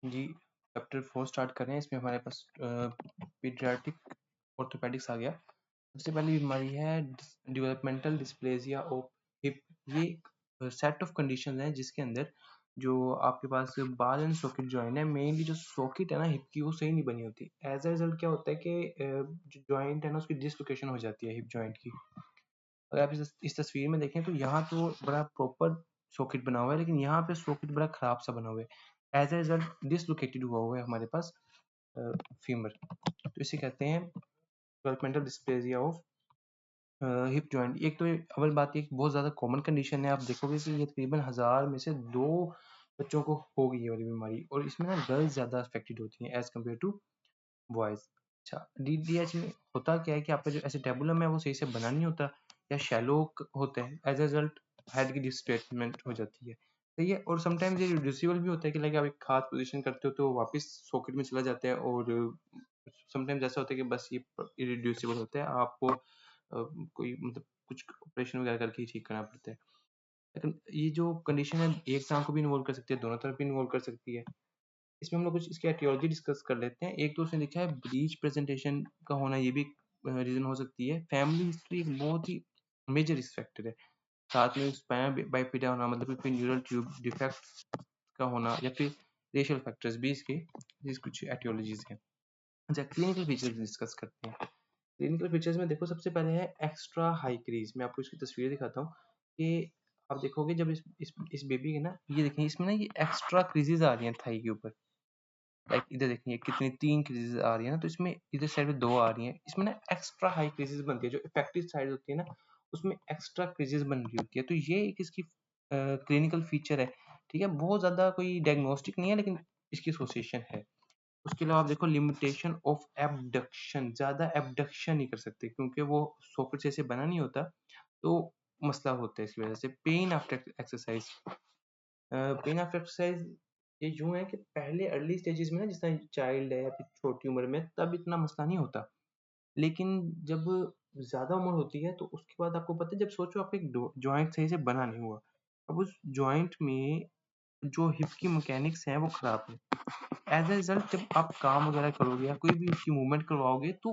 जी, chapter 4 start कर रहे हैं। इसमें हमारे पास पीडियाट्रिक ऑर्थोपेडिक्स आ गया। सबसे पहली बीमारी है डेवलपमेंटल डिस्प्लेसिया ऑफ हिप। ये एक सेट ऑफ कंडीशन है जिसके अंदर जो आपके पास बाल एंड सॉकेट जॉइंट है, मेनली जो सॉकेट है ना हिप की, वो सही नहीं बनी होती। एज अ रिजल्ट क्या होता है कि जो जॉइंट है ना उसकी डिसलोकेशन हो जाती है हिप जॉइंट की। अगर आप इस तस्वीर में देखें तो यहाँ तो बड़ा प्रॉपर सॉकेट बना हुआ है, लेकिन यहाँ पे सॉकेट बड़ा खराब सा बना हुआ है। एज ए रिजल्ट डिसलोकेटेड हुआ है हमारे पास फीमर। तो इसे कहते हैं developmental dysplasia of hip joint. एक तो अव्वल बात एक बहुत ज़्यादा कॉमन कंडीशन है। आप देखोगे कि ये तकरीबन 1000 में से 2 बच्चों को होगी ये वाली बीमारी, और इसमें ना गर्ल्स ज़्यादा अफेक्टेड होती हैं एज कम्पेयर टू बॉयज़। अच्छा, DDH में होता क्या है कि आपका जो एसिटेबुलम है वो सही से बना नहीं होता या शैलो होता है। एज अ रिजल्ट हेड की डिस्प्लेसमेंट हो जाती है। सही है। और समटाइम्स ये रिड्यूसिबल भी होता है कि लाइक आप एक खास पोजीशन करते हो तो वापस सॉकेट में चला जाता है, और समटाइम्स ऐसा होता है कि बस ये इरिड्यूसिबल होता है, आपको कोई मतलब कुछ ऑपरेशन वगैरह करके ही ठीक करना पड़ता है। लेकिन ये जो कंडीशन है एक टांग को भी इन्वॉल्व कर सकती है, दोनों तरफ भी इन्वॉल्व कर सकती है। इसमें हम लोग कुछ इसकी एटियोलॉजी डिस्कस कर लेते हैं। एक तो उसने लिखा है ब्रीच प्रेजेंटेशन का होना, ये भी रीजन हो सकती है। फैमिली हिस्ट्री एक बहुत ही मेजर रिस्क फैक्टर है। साथ में स्पाइनल बाइफिडा होना, मतलब कोई न्यूरल ट्यूब डिफेक्ट का होना, या फिर रेशियल फैक्टर्स भी इसके कुछ एटियोलॉजीज हैं। अच्छा, क्लिनिकल फीचर्स डिस्कस करते हैं। क्लिनिकल फीचर्स में देखो सबसे पहले है एक्स्ट्रा हाई क्रीज। मैं आपको इसकी तस्वीर दिखाता हूँ कि आप देखोगे जब इस बेबी के ना, ये देखें इसमें ना ये एक्स्ट्रा क्रीजेस आ रही हैं थाई के ऊपर। लाइक इधर देखिए कितनी 3 क्रीजेस आ रही है ना, तो इसमें इधर साइड पे 2 आ रही हैं। इसमें ना एक्स्ट्रा हाई क्रीजेस बनती है, जो इफेक्टिव साइड होती है ना उसमें एक्स्ट्रा क्रीजेस बन रही होती है। तो ये एक इसकी क्लिनिकल फीचर है। ठीक है, बहुत ज्यादा कोई डायग्नोस्टिक नहीं है, लेकिन इसकी एसोसिएशन है। उसके अलावा आप देखो लिमिटेशन ऑफ एबडक्शन, ज्यादा एबडक्शन नहीं कर सकते क्योंकि वो सॉकेट से बना नहीं होता, तो मसला होता है इसकी वजह से। Pen after exercise, pen after exercise ये यूं है कि पहले अर्ली स्टेजेस में ना, जिस तरह चाइल्ड है या फिर छोटी उम्र में, तब इतना मसला नहीं होता। लेकिन जब ज्यादा उम्र होती है तो उसके बाद आपको पता है, जब सोचो आपका एक जॉइंट सही से बना नहीं हुआ, अब उस जॉइंट में जो हिप की मैकेनिक्स है वो खराब है। एज ए रिजल्ट जब आप काम वगैरह करोगे या कोई भी उसकी मूवमेंट करवाओगे तो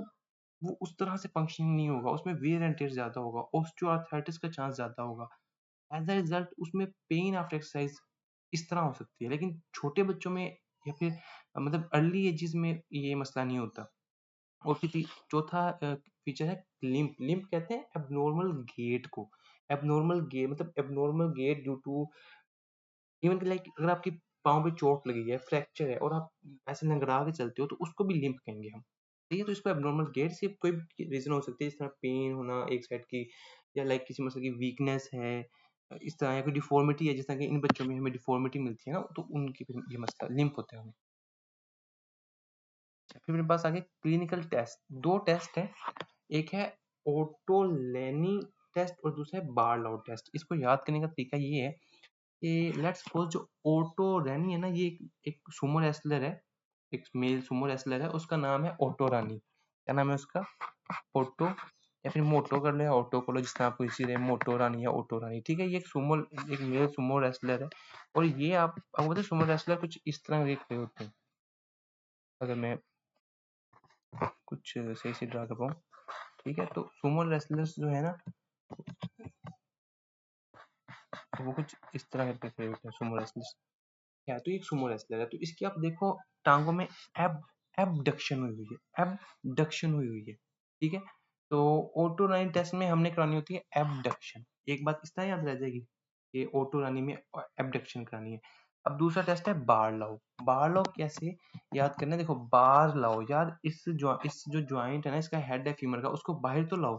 वो उस तरह से फंक्शनिंग नहीं होगा, उसमें वेयर एंड टेयर ज्यादा होगा, ऑस्टियोआर्थराइटिस का चांस ज्यादा होगा। एज अ रिजल्ट उसमें पेन आफ्टर एक्सरसाइज इस तरह हो सकती है। लेकिन छोटे बच्चों में या फिर मतलब अर्ली एजेस में ये मसला नहीं होता। और फिर चौथा फीचर है लिम्प। लिम्प कहते हैं एबनॉर्मल गेट को। एबनॉर्मल गेट मतलब abnormal gait due to even like अगर आपकी पाँव पे चोट लगी है, फ्रैक्चर है, और आप ऐसे लंगड़ा के चलते हो तो उसको भी लिम्प कहेंगे हम। ठीक है, तो इसको एबनॉर्मल गेट से कोई भी रीजन हो सकती है, जिस तरह पेन होना एक साइड की, या लाइक किसी मसले की वीकनेस है, इस तरह, या कोई डिफॉर्मिटी है, जिस तरह की इन बच्चों में हमें डिफॉर्मिटी मिलती है ना, तो उनकी फिर ये मसला लिम्प होते हैं हमें। फिर मेरे पास आगे क्लिनिकल टेस्ट। 2 टेस्ट है, एक है ओटोलेनी टेस्ट और दूसरा है बारलाउ टेस्ट। इसको याद करने का तरीका ये है कि लेट्स सपोज जो ओटो रैनी है ना, ये एक सुमो रेसलर है, एक मेल सुमो रेसलर है, उसका नाम है ओटो रानी। क्या नाम है उसका? ओटो, या फिर मोटो कर लो या ऑटो कर लो, जिस तरह आपको इसी रहे, मोटो रानी या ओटो रानी। ठीक है, ये एक मेल सुमो रेसलर है, और ये आपको पता है सुमो रेसलर कुछ इस तरह के खड़े होते हैं। अगर मैं कुछ सही से ड्रा कर पाऊँ। ठीक है, तो सुमो रेसलर्स जो है ना, वो कुछ इस तरह करके खड़े होते हैं सुमो रेसलर्स। क्या, तो एक सुमो रेसलर है, तो इसकी आप देखो टांगों में एबडक्शन हुई हुई है, एबडक्शन हुई हुई है। ठीक है, तो ऑटो रनिंग टेस्ट में हमने करानी होती है एबडक्शन। एक बात इस तरह याद रह जाएगी कि ऑटो रनिंग में एबडक्शन करानी है। अब दूसरा टेस्ट है बार लाओ। बार लाओ कैसे याद करना है? देखो बार लाओ यार, इस जो ज्वाइंट है ना, इसका हेड है फीमर का, उसको बाहर तो लाओ।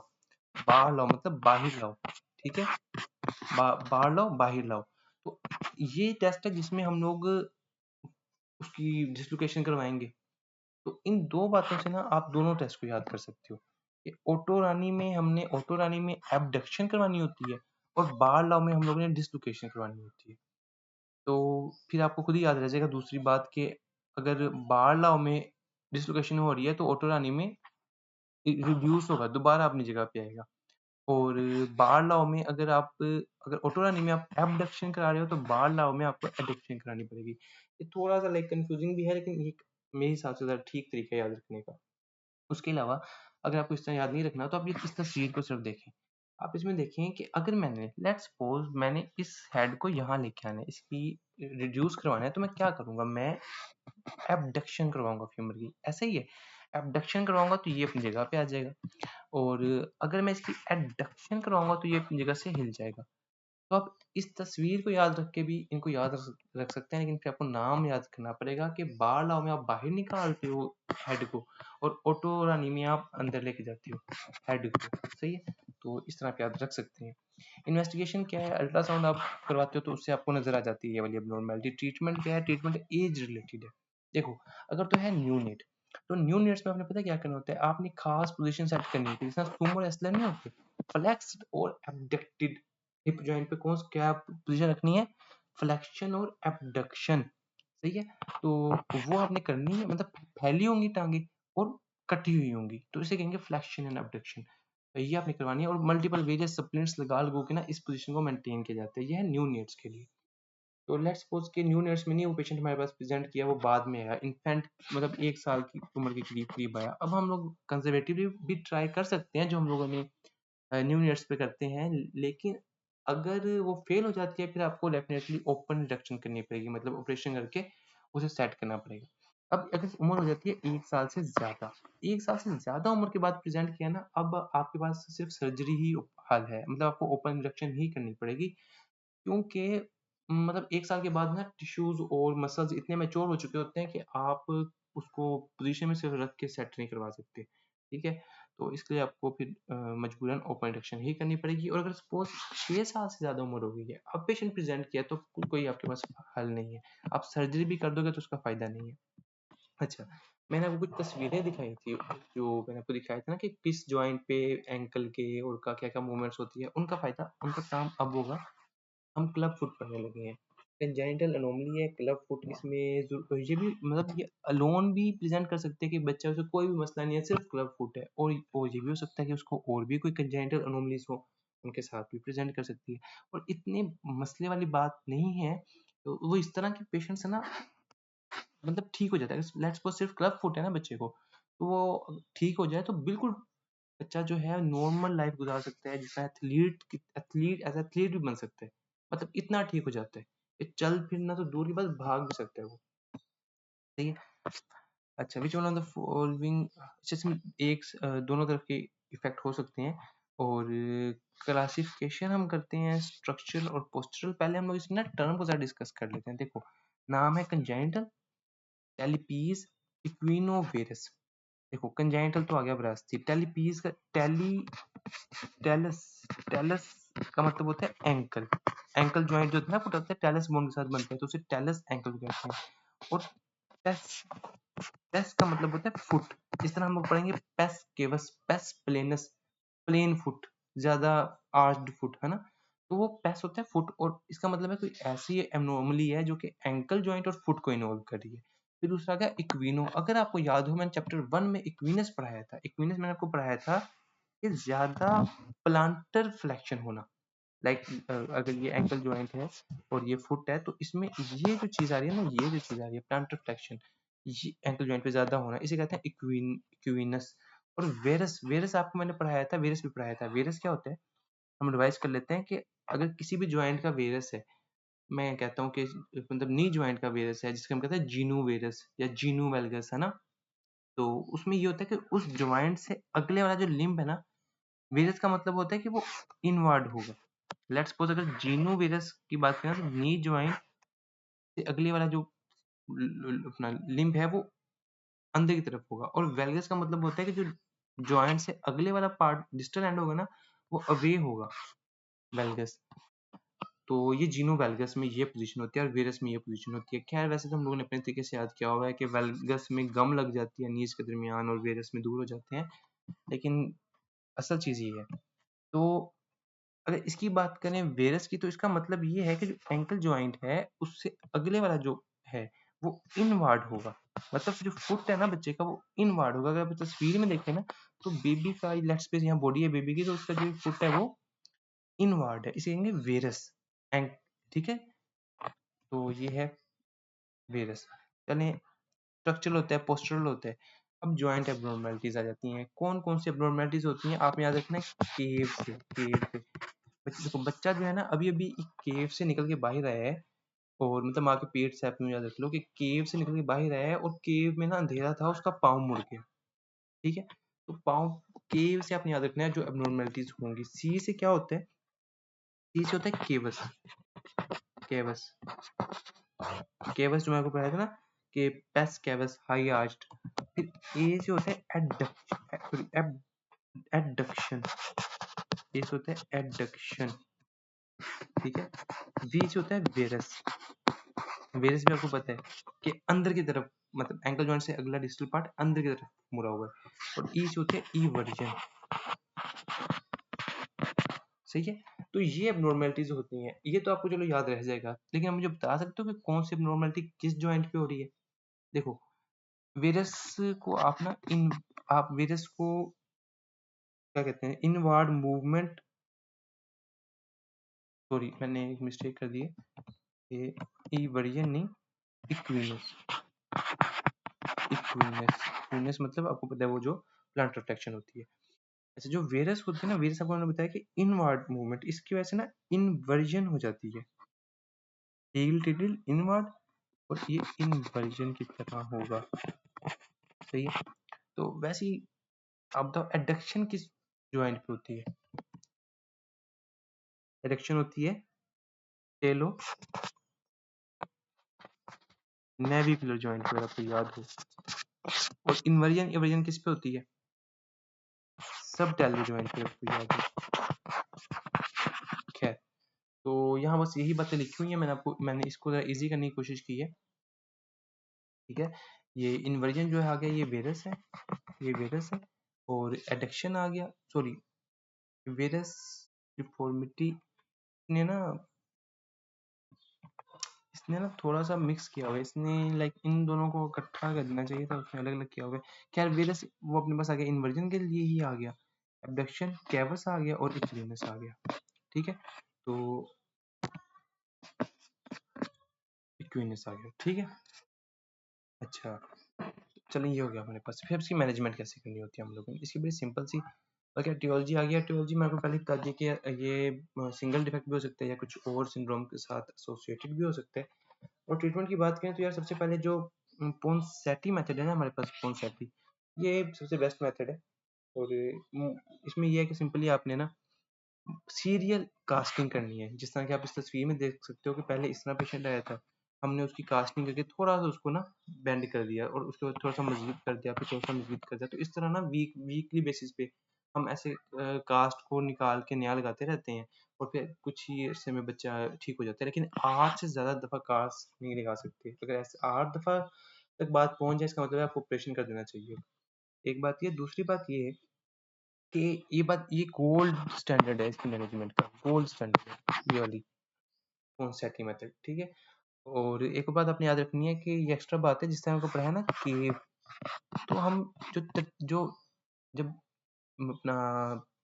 बार लाओ मतलब बाहर लाओ। ठीक है, बाहर लाओ बाहर लाओ। तो ये टेस्ट है जिसमें हम लोग उसकी डिसलोकेशन करवाएंगे। तो इन 2 बातों से ना आप दोनों टेस्ट को याद कर सकते हो कि ऑटो रानी में एबडक्शन करवानी होती है, और बार लाओ में हम लोगों ने डिसलोकेशन करवानी होती है। तो फिर आपको खुद ही याद रह जाएगा दूसरी बात कि अगर बार लाओ में डिसलोकेशन हो रही है तो ऑटो रानी में रिड्यूस होगा, दोबारा अपनी जगह पे आएगा। और बार लाओ में अगर ऑटो रनिंग में आप एबडक्शन करा रहे हो तो बार लाओ में आपको एडक्शन करानी पड़ेगी। ये थोड़ा सा लाइक कंफ्यूजिंग भी है, लेकिन ये मेरे हिसाब से ज़्यादा ठीक तरीका है याद रखने का। उसके अलावा अगर आपको इस तरह याद नहीं रखना तो आप ये इस तस्वीर को सिर्फ देखें। आप इसमें देखें कि अगर मैंने लेट्स सपोज मैंने इस हेड को यहाँ लेके आना है, इसकी रिड्यूस करवाना है, तो मैं क्या करूँगा, मैं एबडक्शन करवाऊँगा फीमर की, ऐसा ही है। एबडक्शन करवाऊँगा तो ये अपनी जगह पे आ जाएगा, और अगर मैं इसकी एडक्शन करवाऊँगा तो ये अपनी जगह से हिल जाएगा। तो आप इस तस्वीर को याद रख के भी इनको याद रख सकते हैं, लेकिन फिर आपको नाम याद करना पड़ेगा कि बार लाओ में आप बाहर निकालते हो हेड को, और ऑटो रानी में आप अंदर लेके जाते हो हेड को, सही है। तो इस तरह आप याद रख सकते हैं। इन्वेस्टिगेशन क्या है, अल्ट्रासाउंड आप करवाते हो तो उससे आपको नजर आ जाती है ये वाली एबनॉर्मैलिटी। ट्रीटमेंट क्या है, ट्रीटमेंट एज रिलेटेड है। देखो अगर तो है न्यू नेट, तो न्यू नेट्स में आपने पता क्या करना होता है, आपने खास पोजीशन सेट करनी होती है, जैसे सुमो रेसलर नहीं होते, फ्लेक्स्ड और एबडक्टेड हिप जॉइंट पे कौन क्या पोजीशन रखनी है, फ्लेक्शन और एबडक्शन, सही है। तो वो आपने करनी है, मतलब फैली होंगी टांगे और कटी हुई होंगी, तो इसे कहेंगे फ्लेक्शन एंड एबडक्शन। ये आपने करवानी है, और मल्टीपल वेरियस सप्लीमेंट्स लगा लगो के ना इस पोजीशन को मेंटेन किया जाता है। ये है न्यू नेट्स के लिए। तो लेट्स सपोज के न्यू नेट्स में नहीं वो पेशेंट हमारे पास प्रेजेंट किया, वो बाद में आया, इन्फेंट मतलब 1 साल की उम्र के करीब करीब आया। अब हम लोग कंजर्वेटिवली भी ट्राई कर सकते हैं जो हम लोगों ने न्यू ईयर्स पे करते हैं, लेकिन अगर वो फेल हो जाती है फिर आपको डेफिनेटली ओपन रिडक्शन करनी पड़ेगी, मतलब ऑपरेशन करके उसे सेट करना पड़ेगा। अब अगर उम्र हो जाती है 1 साल से ज़्यादा, 1 साल से ज़्यादा उम्र के बाद प्रेजेंट किया ना, अब आपके पास सिर्फ सर्जरी ही हल है, मतलब आपको ओपन रिडक्शन ही करनी पड़ेगी, क्योंकि मतलब 1 साल के बाद ना टिश्यूज़ और मसल्स इतने मैच्योर हो चुके होते हैं कि आप उसको पोज़ीशन में सिर्फ रख के सेट नहीं करवा सकते, ठीक है? तो इसके लिए आपको फिर मजबूरन ओपन रिडक्शन ही करनी पड़ेगी, और अगर सपोज़ 6 साल से ज़्यादा उम्र हो गई है, अब पेशेंट प्रेज़ेंट किया, तो कोई आपके पास हल नहीं है। आप सर्जरी भी कर दोगे तो उसका फ़ायदा नहीं है। अच्छा, मैंने आपको कुछ तस्वीरें दिखाई थी, जो मैंने आपको दिखाया था ना कि किस जॉइंट पे एंकल के और का क्या-क्या मूवमेंट्स होती है, उनका फ़ायदा उनका काम अब होगा, हम क्लब फुट पढ़ने लगे हैं। कंजेनिटल एनोमली है क्लब फुट, इसमें ये भी मतलब ये अलोन भी प्रेजेंट कर सकते हैं कि बच्चा, उसे कोई भी मसला नहीं है, सिर्फ क्लब फुट है, और ये भी हो सकता है कि उसको और भी कोई कंजेनिटल एनोमलीज हो, उनके साथ भी प्रेजेंट कर सकती है, और इतने मसले वाली बात नहीं है। तो वो इस तरह के पेशेंट्स है ना, मतलब ठीक हो जाता है। लेट्स सपोज सिर्फ क्लब फुट है ना बच्चे को, तो वो ठीक हो जाए तो बिल्कुल बच्चा जो है नॉर्मल लाइफ गुजार सकता है, जिसमें एथलीट एज एथलीट भी बन सकता है, मतलब इतना ठीक हो जाता है। ये चल फिरना तो दूर की बात, भाग भी सकता है वो, सही है। अच्छा, which one of the following, इसमें दोनों तरफ के इफेक्ट हो सकते हैं, और क्लासिफिकेशन हम करते हैं स्ट्रक्चरल और पोस्चरल। पहले हम लोग इसमें ना टर्म को ज़्यादा डिस्कस कर लेते हैं। देखो नाम है कंजेनिटल, टेलीपीज, इक्विनोवेरस। देखो कंजेनिटल तो आ गया विरासती, टेलीपीज का टेलस टेलस का मतलब होता है एंकल, एंकल जॉइंट जो होता है ना फुट होता है, टेलस बोन के साथ बनता है, तो उसे टेलस एंकल कहते हैं। और पेस पेस का मतलब होता है फुट, इस तरह हम लोग पढ़ेंगे pes cavus, pes planus, plane foot, ज्यादा आर्च्ड फुट, है ना। तो वो पेस होता है फुट, और इसका मतलब है कोई ऐसी एब्नॉर्मली है जो कि एंकल जॉइंट और फुट को इन्वॉल्व कर रही है। फिर दूसरा क्या, इक्विनो। अगर आपको याद हो मैंने चैप्टर 1 में इक्विनस पढ़ाया था, इक्विनस मैंने आपको पढ़ाया था कि ज्यादा प्लांटर फ्लेक्शन होना, लाइक अगर ये एंकल जॉइंट है और ये फुट है, तो इसमें ये जो चीज आ रही है ना, ये जो चीज आ रही है प्लांटर फ्लेक्शन, ये एंकल जॉइंट पे ज्यादा होना, इसे कहते हैं इक्विनस। और वेरस, वेरस आपको मैंने पढ़ाया था, वेरस भी पढ़ाया था। वेरस क्या होता है, हम रिवाइज कर लेते हैं कि अगर किसी भी जॉइंट का वेरस है, मैं कहता हूँ कि मतलब नी जॉइंट का वेरस है, जिसको हम कहते हैं जीनू वेरस या जीनू वेलगस, है ना। तो उसमें ये होता है कि उस जॉइंट से अगले वाला जो लिम्ब है ना, वेरस का मतलब होता है कि वो इनवर्ड होगा। लेट्स सपोज अगर जीनू वेरस की बात करें तो नी ज्वाइंट से अगले वाला जो अपना लिम्ब है वो अंदर की तरफ होगा, और वेलगस का मतलब होता है कि जो जॉइंट से अगले वाला पार्ट डिस्टल एंड होगा ना, वो अवे होगा, वेलगस। तो ये जीनो वेलगस में ये पोजीशन होती है और वेरस में ये पोजीशन होती है। खैर वैसे तो हम लोगों ने अपने तरीके से याद किया हुआ है कि वेलगस में गम लग जाती है नीज के दरमियान, और वेरस में दूर हो जाते हैं, लेकिन असल चीज ये है। तो अगर इसकी बात करें वेरस की, तो इसका मतलब ये है कि जो एंकल जॉइंट है उससे अगले वाला जो है वो इनवार्ड होगा, मतलब जो फुट है ना बच्चे का वो इनवार्ड होगा। अगर आप तस्वीर में देखें ना, तो बेबी का लेट्स सपोज यहाँ बॉडी है बेबी की, तो उसका जो फुट है वो इनवार्ड है, इसे कहेंगे वेरस एंक, ठीक है। तो ये है वेरस। चलें, स्ट्रक्चरल होता है, पोस्चरल होता है। अब जॉइंट एब्नॉर्मैलिटीज आ जाती हैं। कौन कौन सी एब्नॉर्मैलिटीज होती हैं, आपने याद रखना है, केव से देखो बच्चा जो है ना अभी अभी एक केव से निकल के बाहर आया है, और मतलब माँ के पेट से, आप यूं याद रख लो कि केव से निकल के बाहर आया है और केव में ना अंधेरा था, उसका पाँव मुड़ गया। ठीक है, तो पाँव, केव से आपने याद रखना है जो एब्नॉर्मैलिटीज होंगी। सी से क्या होता है, सी से होता है केवस। केवस, केवस जो मैं आपको पढ़ाया था ना, कि पेस केवस हाई आर्च्ड। फिर ए से होता है एडक्शन, ए से होता है एडक्शन। ठीक है, वी से होता है वेरस। वेरस भी आपको पता है कि अंदर की तरफ, मतलब एंकल जॉइंट से अगला डिस्टल पार्ट अंदर की तरफ मुड़ा हुआ है। और ई से होते हैं ईवर्जन। सही है, तो ये एब्नॉर्मैलिटीज होती हैं। ये तो आपको चलो याद रह जाएगा, लेकिन आप मुझे बता सकते हो कि कौन सी एब्नॉर्मैलिटी किस जॉइंट पे हो रही है। देखो, वेरस को आप ना इन, आप वेरस को क्या कहते हैं, इनवार्ड मूवमेंट, सॉरी मैंने एक मिस्टेक कर दी है, ये ईवर्जन नहीं, इक्विनस। इक्विनस मतलब आपको पता है वो जो प्लांट रिफ्लेक्शन होती है। ऐसे जो वेरस होती है ना, वेरस आपको मैंने बताया कि इनवर्ड मूवमेंट, इसकी वजह से ना इन्वर्जन हो जाती है, हील टिल्ट इनवर्ड, और ये इन्वर्जन की तरह होगा। सही है, तो वैसे ही आप बताओ एडक्शन किस ज्वाइंट पे होती है। एडक्शन होती है टेलो नेविकुलर ज्वाइंट पे, आपको याद हो। और इन्वर्जन, इन्वर्जन किस पे होती है, सब टेलो ज्वाइंट पे, आपको याद हो। खैर, तो यहाँ बस यही बातें लिखी हुई हैं, मैंने इसको जरा इजी करने की कोशिश की है। ठीक है, ये इन्वर्जन जो है आ गया, ये वेरस है, ये वेरस है। और एडक्शन आ गया, सॉरी वेरस डिफॉर्मिटी ने ना, इसने ना थोड़ा सा मिक्स किया हुआ है, इसने लाइक इन दोनों को इकट्ठा कर देना चाहिए था, उसने अलग अलग किया हुआ है। खैर वेरस वो अपने पास आ गया, इन्वर्जन के लिए ही आ गया, एबडक्शन कैवस आ गया, और इक्विनस आ गया। ठीक है, तो इक्विनस आ गया। ठीक है, अच्छा चलिए ये हो गया हमारे पास। फिर इसकी मैनेजमेंट कैसे करनी होती है हम लोगों को, इसकी बड़ी सिंपल सी। ओके, टियोलॉजी आ गया। टियोलॉजी में आपको पहले बता दिया कि ये सिंगल डिफेक्ट भी हो सकता है या कुछ और सिंड्रोम के साथ एसोसिएटेड भी हो सकता है। और ट्रीटमेंट की बात करें तो यार सबसे पहले जो पोंसेटी मेथड है ना हमारे पास, पोंसेटी ये सबसे बेस्ट मेथड है। और इसमें ये है कि सिंपली आपने ना सीरियल कास्टिंग करनी है। जिस तरह कि आप इस तस्वीर में देख सकते हो कि पहले इस तरह पेशेंट आया था, हमने उसकी कास्टिंग करके थोड़ा सा उसको ना बेंड कर दिया, और उसके बाद थोड़ा सा मजबूत कर दिया, फिर थोड़ा सा मजबूत कर दिया। तो इस तरह ना वीकली बेसिस पे हम ऐसे कास्ट को निकाल के नया लगाते रहते हैं, और फिर कुछ ही अरसे में बच्चा ठीक हो जाता है। लेकिन 8 से ज़्यादा दफ़ा कास्ट नहीं लगा सकते। अगर ऐसे 8 दफ़ा तक बात पहुंच जाए, इसका मतलब है आपको ऑपरेशन कर देना चाहिए। एक बात ये, दूसरी बात ये है कि ये गोल्ड स्टैंडर्ड है इसकी मैनेजमेंट का, गोल्ड स्टैंडर्ड है ये वाली पोंसेटी मेथड। ठीक है, और एक बात आपने याद रखनी है कि ये एक्स्ट्रा बात है, जिस तरह को पढ़ा है ना कि, तो हम जो जब अपना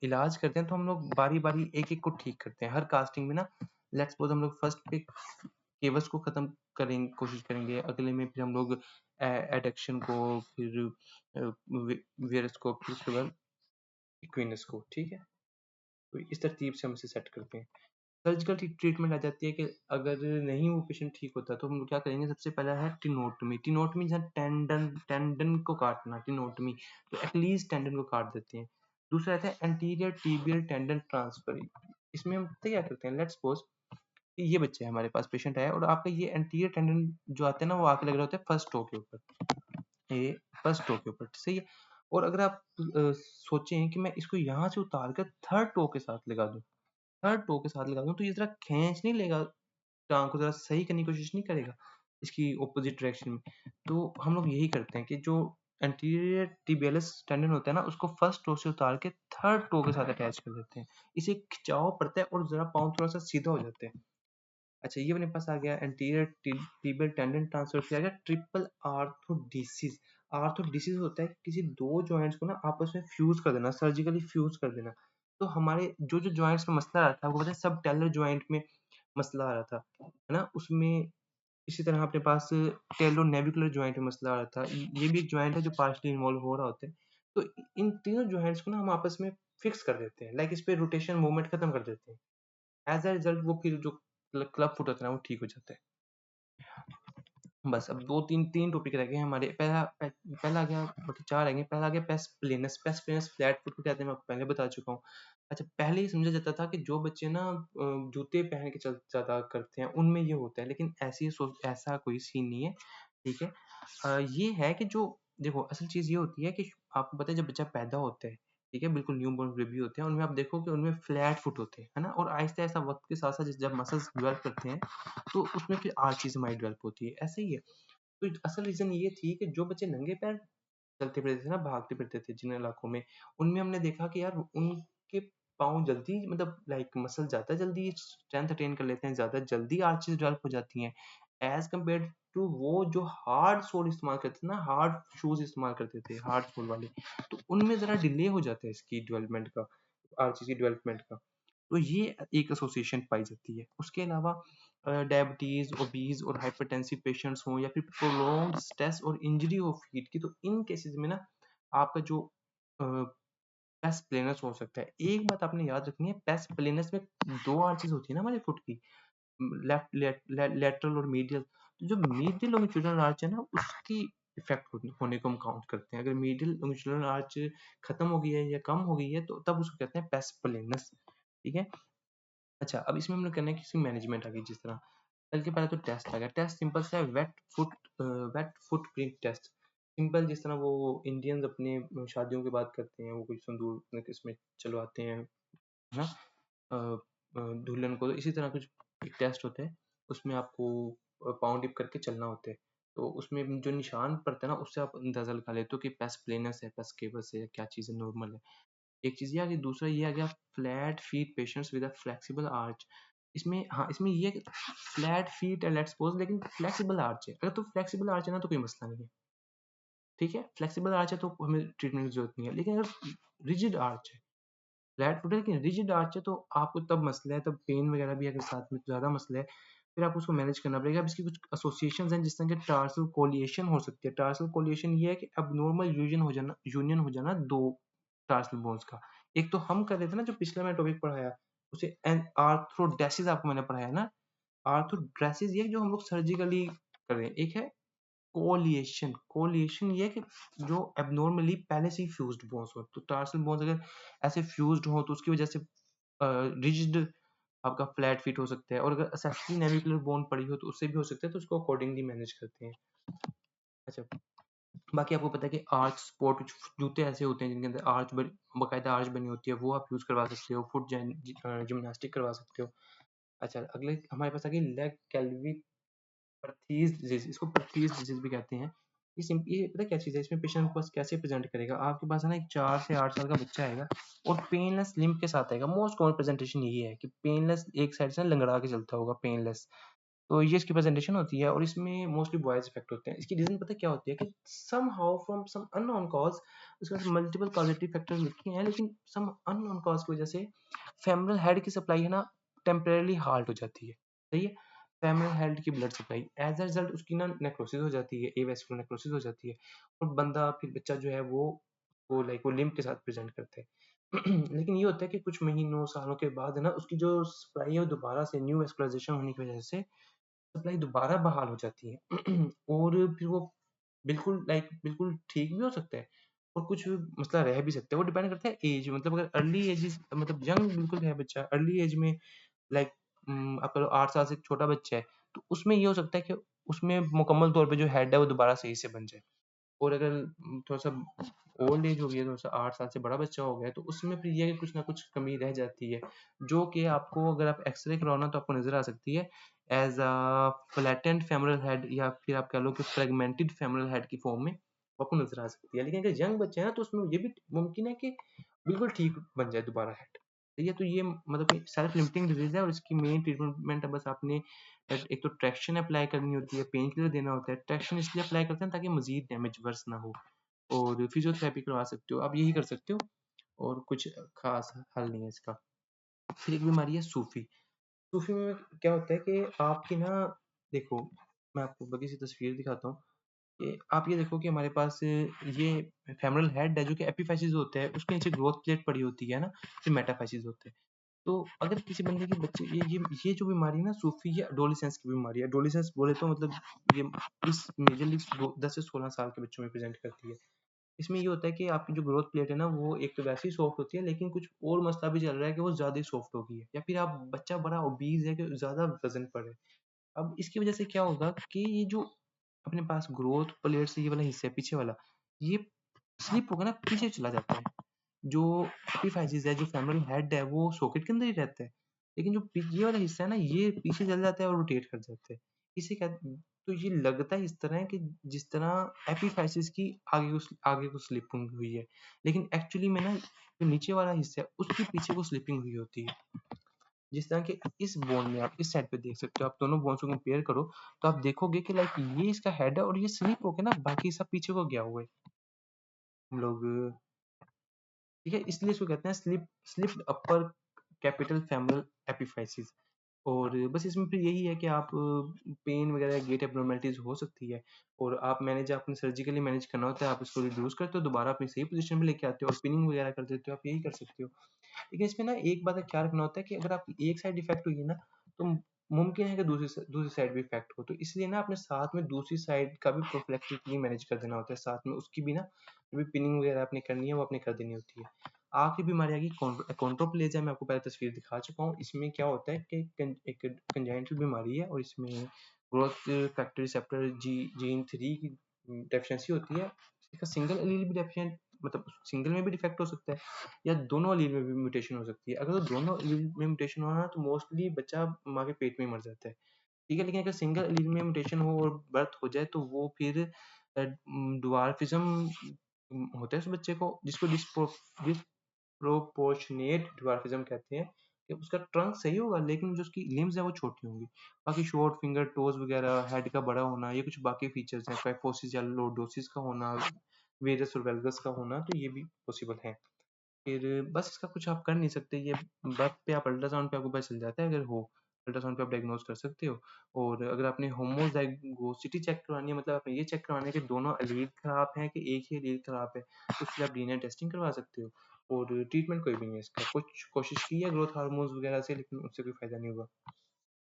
इलाज करते हैं तो हम लोग बारी बारी एक एक को ठीक करते हैं हर कास्टिंग में ना। लेट्स सपोज हम लोग फर्स्ट पे केवस को खत्म करेंगे, कोशिश करेंगे, अगले में फिर हम लोग एडक्शन को, फिर वेरस को, फिर उसके बाद इक्विनस को। ठीक है, तो इस तरतीब से हम इसे सेट करते हैं। सर्जिकल ट्रीटमेंट आ जाती है कि अगर नहीं वो पेशेंट ठीक होता तो हम लोग क्या करेंगे, सबसे पहला है टिनोटमी। टिनोटमी जहाँ टेंडन टेंडन को काटना, टिनोटमी, तो एटलीस्ट टेंडन को काट देते हैं। दूसरा रहता है एंटीरियर टीबियल टेंडन ट्रांसफर। इसमें हम पता क्या करते हैं, लेट्स सपोज कि ये बच्चा है हमारे पास, पेशेंट आया, और आपका ये एंटीरियर टेंडन जो आते हैं ना, वो आके लग रहे होते हैं फर्स्ट टो के ऊपर, ये फर्स्ट टो के ऊपर। सही है, और अगर आप सोचें कि मैं इसको यहाँ से उतार कर थर्ड टो के साथ लगा दूं, थर्ड टो के साथ लगा दूं, तो ये जरा खींच नहीं लेगा, टांग को जरा सही करने की कोशिश नहीं करेगा इसकी ऑपोजिट डायरेक्शन में। तो हम लोग यही करते हैं कि जो एंटीरियर टिबियलिस टेंडन होता है ना, उसको फर्स्ट टो से उतार के थर्ड टो के साथ अटैच कर देते हैं। इसे खिंचाव पड़ता है और जरा पाँव थोड़ा सा सीधा हो जाता है। अच्छा, ये अपने पास आ गया एंटीरियर टिबियल टेंडन ट्रांसफर। फिर आ गया ट्रिपल आर्थोडिसिस। आर्थोडिसिस होता है किसी दो जॉइंट्स को ना आपस में फ्यूज कर देना, सर्जिकली फ्यूज कर देना। तो हमारे जो जो जॉइंट्स में मसला आ रहा था, वो पता है सब टेलर जॉइंट में मसला आ रहा था, है ना, उसमें इसी तरह अपने पास टेलोनेविकुलर जॉइंट में मसला आ रहा था। ये भी एक जॉइंट है जो पार्शली इन्वॉल्व हो रहा होता है। तो इन तीनों जॉइंट्स को ना हम आपस में फिक्स कर देते हैं, लाइक इस पे रोटेशन मूवमेंट खत्म कर देते हैं। एज अ रिजल्ट वो फिर जो क्लब फुट होता है ना वो ठीक हो जाता है। बस अब दो तीन तीन टॉपिक रह गए हैं हमारे। पहला आ गया, मतलब चार रह गए। पहला आ गया pes planus. Pes planus flat foot को कहते हैं, मैं आपको पहले बता चुका हूँ। अच्छा, पहले ये समझा जाता था कि जो बच्चे ना जूते पहन के चल ज्यादा करते हैं उनमें ये होता है, लेकिन ऐसा कोई सीन नहीं है। ठीक है। ये है कि जो देखो असल चीज ये होती है कि आपको पता है जब बच्चा पैदा होता है, ठीक है, बिल्कुल न्यू बॉर्न बेबी होते हैं, उनमें आप देखो कि उनमें फ्लैट फुट होते हैं, है ना। और आहिस्ता आहिस्ता वक्त के साथ साथ जब मसल्स डेवलप करते हैं तो उसमें फिर आर्चीज हमारी डेवलप होती है, ऐसे ही है। तो असल रीजन ये थी कि जो बच्चे नंगे पैर चलते फिरते थे ना, भागते फिरते थे जिन इलाकों में, उनमें हमने देखा कि यार उनके पाँव जल्दी, मतलब लाइक मसल ज्यादा जल्दी स्ट्रेंथ अटेन कर लेते हैं, ज्यादा जल्दी आर्चेस डेवलप हो जाती हैं एज कम्पेयर टू वो जो हार्ड सोल इस्तेमाल करते थे ना, हार्ड शूज इस्तेमाल करते थे, हार्ड सोल वाले। तो उनमें जरा डिले हो जाता है इसकी डेवलपमेंट का, आर्चेस की डेवलपमेंट का। तो ये एक एसोसिएशन पाई जाती है। उसके अलावा डायबिटीज, ओबीज और हाइपरटेंसिव पेशेंट्स हों या फिर प्रोलॉन्ग्ड स्ट्रेस और इंजरी हो फीट की, तो इन केसेस में ना आपका जो पेस प्लेनस हो सकता है। एक बात आपने याद रखनी है, पेस प्लेनस में दो आर्चेस होती है ना हमारे फुट की, लेफ्ट लेटरल और मीडियल। तो जो मीडियल लॉन्गिट्यूडिनल आर्च है ना उसकी इफेक्ट होने को हम काउंट करते हैं। अगर मीडियल लॉन्गिट्यूडिनल आर्च खत्म हो गई है या कम हो गई है तो तब उसको कहते हैं पेस प्लेनस। ठीक है। अच्छा, अब इसमें हम लोग करना है कि इसकी मैनेजमेंट आ गई। जिस तरह चल के पहले तो टेस्ट आ गया। टेस्ट सिंपल सा है, wet footprint test. Simple, जिस तरह वो इंडियंस अपने शादियों की बात करते हैं, वो कोई संदूर इसमें चलवाते हैं, है ना, दुल्हन को। तो इसी तरह कुछ एक टेस्ट होता है, उसमें आपको पाँव डिप करके चलना होता है। तो उसमें जो निशान पड़ता है ना उससे आप अंदाजा लगा लेते हो कि पेस प्लेनस है, पेस केबस है, क्या चीज़ है, नॉर्मल है। एक चीज़ ये आ गई। दूसरा ये आ गया flat feet patients with a flexible arch. इसमें हाँ, इसमें ये फ्लैट फीट है लेट्स सपोज, लेकिन फ्लेक्सिबल आर्च है। अगर तो फ्लेक्सिबल आर्च है ना तो कोई मसला नहीं है, ठीक है। फ्लेक्सिबल आर्च है तो हमें ट्रीटमेंट की जरूरत नहीं है। लेकिन अगर रिजिड आर्च है, फ्लैट फुट है लेकिन रिजिड आर्च है, तो आपको तब मसला है, तब पेन वगैरह भी अगर साथ में ज़्यादा मसला है, फिर आपको उसको मैनेज करना पड़ेगा। अब इसकी कुछ एसोसिएशंस हैं, जिस तरह के टार्सल कोलिएशन हो सकती है। टार्सल कोलिएशन ये है कि अब नॉर्मल यूनियन हो जाना दो टार्सल बोन्स का। एक तो हम कर रहे थे ना, जो पिछला मैंने टॉपिक पढ़ाया, उसे आर्थ्रोडेसिस आपको मैंने पढ़ाया ना। आर्थ्रोडेसिस ये जो हम लोग सर्जिकली कर रहे हैं। एक है कोलिएशन। कोलिएशन ये है कि जो एबनॉर्मली पहले से ही फ्यूज्ड बोन्स हो, तो टार्सल बोन्स अगर ऐसे फ्यूज्ड हो तो उसकी वजह से रिजिड आपका फ्लैट फिट हो सकता है। और अगर एक्सेसरी नेविकुलर बोन पड़ी हो तो उससे भी हो सकता है, तो उसको अकॉर्डिंगली मैनेज करते हैं। अच्छा, बाकी आपको पता है कि आर्च स्पोर्ट कुछ जूते ऐसे होते हैं जिनके अंदर बाकायदा आर्च बनी होती है, वो आप यूज करवा सकते हो। फुट जिम्नास्टिक करवा सकते हो। अच्छा, अगले हमारे पास आ गई लेग कैल्वी पर्थीज डिजीज। इसको पर्थीज डिजीज भी कहते हैं। ये पता है क्या चीज़ है, इसमें पेशेंट के पास कैसे प्रेजेंट करेगा। आपके पास है ना एक 4 से 8 साल का बच्चा आएगा और पेनलेस लिम्ब के साथ आएगा। मोस्ट कॉमन प्रेजेंटेशन यही है कि पेनलेस, एक साइड से ना लंगड़ा के चलता होगा, पेनलेस। तो ये इसकी प्रेजेंटेशन होती है और इसमें मोस्टली बॉयज इफेक्ट होते हैं। इसकी रीजन पता है क्या होती है कि somehow from some unknown cause, उसके पास मल्टीपल कॉजेटिव फैक्टर्स लिखे हैं, लेकिन सम अननोन कॉज की वजह से फेमरल हेड की सप्लाई है ना टेम्परेली हाल्ट हो जाती है। सही है। फेमरल हेड की blood supply, as a result उसकी ना नेक्रोसिस हो जाती है, एवेस्कुलर नेक्रोसिस हो जाती है। और बंदा फिर बच्चा जो है वो लाइक वो लिम्फ के साथ प्रेजेंट करते हैं। लेकिन ये होता है कि कुछ महीनों सालों के बाद है ना उसकी जो सप्लाई है वो दोबारा से न्यू वेस्कुलराइजेशन होने की वजह से सप्लाई दोबारा बहाल हो जाती है। और फिर वो बिल्कुल लाइक बिल्कुल ठीक भी हो सकता है और कुछ मसला रह भी सकता है। वो डिपेंड करता है एज, मतलब अगर अर्ली एज, मतलब यंग बिल्कुल है बच्चा अर्ली एज में, लाइक आपका 8 साल से छोटा बच्चा है, तो उसमें ये हो सकता है कि उसमें मुकम्मल तौर पे जो हेड है वो दोबारा सही से बन जाए। और अगर थोड़ा-सा ओल्ड एज हो गई है, थोड़ा-सा 8 साल से बड़ा बच्चा हो गया है, तो उसमें फिर ये है कि कुछ ना कुछ कमी रह जाती है, जो कि आपको अगर आप एक्स-रे करवाओ ना तो आपको नज़र आ सकती है as a flattened femoral head, या फिर आप कह लो कि फ्रैगमेंटेड फेमोरल हेड की फॉर्म में आपको नज़र आ सकती है। लेकिन अगर यंग बच्चे हैं ना तो उसमें ये भी मुमकिन है कि बिल्कुल ठीक बन जाए दोबारा हेड। सही है, तो ये मतलब कि सेल्फ लिमिटिंग डिज़ीज़ है और इसकी मेन ट्रीटमेंट है बस आपने एक तो ट्रैक्शन अप्लाई करनी होती है, पेन किलर देना होता है। ट्रैक्शन इसलिए अप्लाई करते हैं ताकि मज़ीद डैमेज वर्स ना हो, और फिजियोथेरेपी करवा सकते हो, आप यही कर सकते हो और कुछ खास हल नहीं है इसका। फिर एक बीमारी है सूफी। सूफी में क्या होता है कि आपकी ना देखो मैं आपको बड़ी सी तस्वीर दिखाता हूँ कि आप ये देखो कि हमारे पास ये फेमरल हेड है जो कि एपिफाइसिस होते हैं, उसके नीचे ग्रोथ प्लेट पड़ी होती है ना, फिर मेटाफाइसिस होते हैं। तो अगर किसी बंदे के बच्चे ये जो बीमारी है ना, सूफी या एडोलेसेंस की बीमारी है। एडोलेसेंस बोले तो मतलब ये इस मेजरली 10 से 16 साल के बच्चों में प्रेजेंट करती है। इसमें ये होता है कि आपकी जो ग्रोथ प्लेट है ना, वो एक तो वैसे ही सॉफ्ट होती है, लेकिन कुछ और मसला भी चल रहा है कि वो ज़्यादा ही सॉफ्ट हो गई है, या फिर आप बच्चा बड़ा ओबीज है कि ज़्यादा वजन पड़े। अब इसकी वजह से क्या होगा कि ये जो अपने पास ग्रोथ प्लेट से ये वाला हिस्सा है पीछे वाला, ये स्लिप होकर ना पीछे चला जाता है। जो एपिफाइसिस है, जो फेमरल हेड है, वो सॉकेट के अंदर ही रहता है, लेकिन जो ये वाला हिस्सा है ना, ये पीछे चल जाता है और रोटेट कर जाता है। इसे क्या, तो ये लगता है इस तरह है कि जिस तरह एपिफाइसिस की आगे को स्लिपिंग हुई है, लेकिन एक्चुअली में ना जो नीचे वाला हिस्सा है उसके पीछे को स्लिपिंग हुई होती है। जिस तरह के इस बोन में आप इस साइड पे देख सकते हो, आप दोनों बोन्स को कंपेयर करो तो आप देखोगे कि लाइक ये इसका हेड है और ये स्लिप होके ना बाकी सब पीछे को गया हुआ है। हम लोग, ठीक है, इसलिए इसको कहते हैं स्लिप्ड अपर कैपिटल फेमरल एपिफाइसिस। और बस इसमें फिर यही है कि आप पेन वगैरह गेट एब्नॉर्मेलिटीज हो सकती है, और आप मैनेज आपने सर्जिकली मैनेज करना होता है, आप इसको रिड्यूस करते हो, दोबारा अपनी सही पोजीशन में लेके आते हो और पिनिंग वगैरह कर देते हो, आप यही कर सकते हो। लेकिन इसमें ना एक बात का ख्याल रखना होता है कि अगर आपकी एक साइड इफेक्ट हुई है ना, तो मुमकिन है कि दूसरी साइड भी इफेक्ट हो, तो इसलिए ना अपने साथ में दूसरी साइड का भी प्रोफिलैक्टिकली मैनेज कर देना होता है, साथ में उसकी भी ना जो भी पिनिंग वगैरह आपने करनी है वो आपने कर देनी होती है। आखिरी बीमारी आ गई कॉन्ड्रोप्लेजिया। मैं आपको पहले तस्वीर दिखा चुका हूँ। इसमें क्या होता है कि एक कंजेनिटल बीमारी है और इसमें ग्रोथ फैक्टर रिसेप्टर जीन 3 की डेफिशिएंसी होती है। इसका सिंगल एलील भी डेफिशिएंट, मतलब सिंगल में भी डिफेक्ट हो सकता है या दोनों एलील में भी म्यूटेशन हो सकती है। अगर तो दोनों एलील में म्यूटेशन हो ना, तो मोस्टली बच्चा माँ के पेट में ही मर जाता है, ठीक है। लेकिन अगर सिंगल एलील में म्यूटेशन हो और बर्थ हो जाए, तो वो फिर ड्वार्फिज्म होता है उस बच्चे को, जिसको डिस्प्रोपोर्शनेट ड्वार्फिज्म कहते हैं, कि उसका ट्रंक सही होगा लेकिन जो उसकी लिम्स है वो छोटी होंगी। बाकी शॉर्ट फिंगर टोज वगैरह, हेड का बड़ा होना, ये कुछ बाकी फीचर्स हैं। काइफोसिस या लोर्डोसिस का होना, वेरस और वेल्गस का होना, तो ये भी पॉसिबल है। फिर बस इसका कुछ आप कर नहीं सकते, ये बर्थ पे आप अल्ट्रासाउंड पे आपको पता चल जाता है अगर हो, अल्ट्रासाउंड पे आप डायग्नोज कर सकते हो। और अगर आपने होमोजाइगोसिटी चेक करवानी है, मतलब आपने ये चेक करवाना है कि दोनों एलील खराब हैं कि एक ही एलील खराब है, तो उसके लिए आप डीएनए टेस्टिंग करवा सकते हो। और ट्रीटमेंट कोई भी नहीं है इसका, कुछ कोशिश की है ग्रोथ हार्मोन्स वगैरह से, लेकिन उससे कोई फायदा नहीं हुआ।